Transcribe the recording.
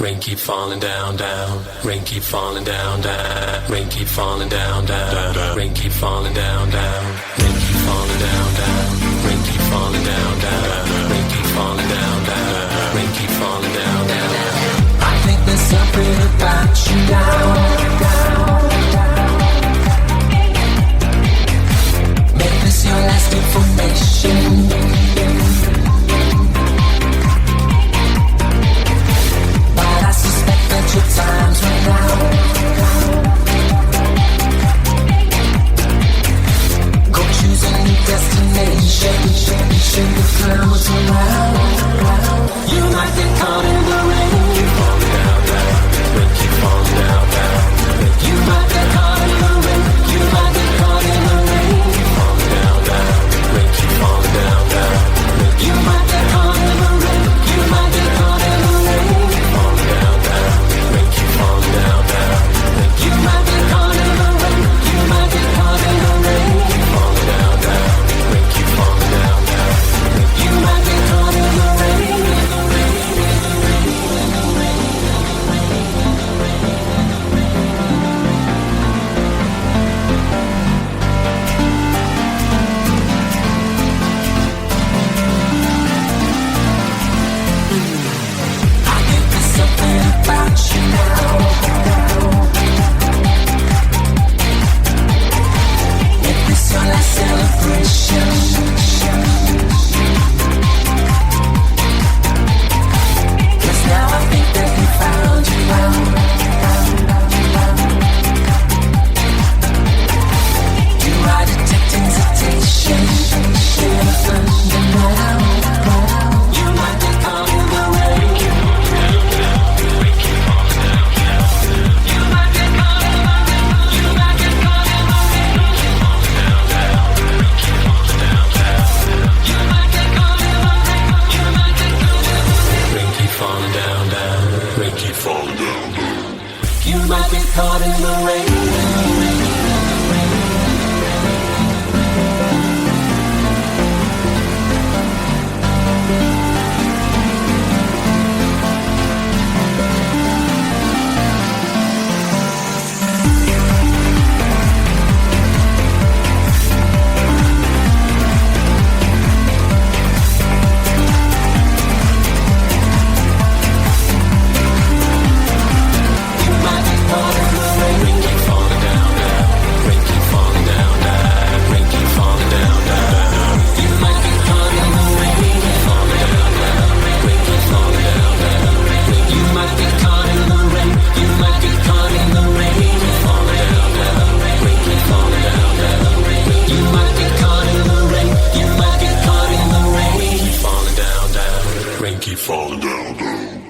Rain keep falling down, down. Rain keep falling down, down. Rain keep falling down, down. Rain keep falling down, down. Rain keep falling down, down. Rain keep falling down, down. Rain keep falling down, down. Rain keep falling down, down. I think there's something about you now. Make this your last information. Your time's run out. Go choose a new destination. Shake the clouds around. You might get caught in the rain. Keep falling down, down. Rain keep falling down, down. You might get caught in the rain. You might get caught in the rain. Keep falling down, down. Rain keep falling down, down. You might get caught in the rain. You might get caught in the rain. Keep falling down, down. Rain keep falling down, down. You might get caught in the rain. You might get caught in the rain. Keep falling down, down. Rain keep falling down, down. You might get caught in the rain. I think there's something about you now. Make this your last celebration. Cause now I think that we found you out. You are detecting hesitation. In a thunder now. You might get caught in the rain. You might get caught in the rain. You might get caught in the rain. You might get caught in the rain. You might get caught in the rain. Rain keep falling down, down. Rain keep falling down, down. You might get caught in the rain. Rain keep falling down, down. Rain keep falling down, down. Rain keep falling down, down. You might get caught in the rain. Falling down, down. Rain keep falling down, down. You might get caught in the rain. You might get caught in the rain. Falling down, down. Rain keep falling down, down. You might get caught in the rain. You might get caught in the rain. Keep falling down, down. Rain keep falling down, down.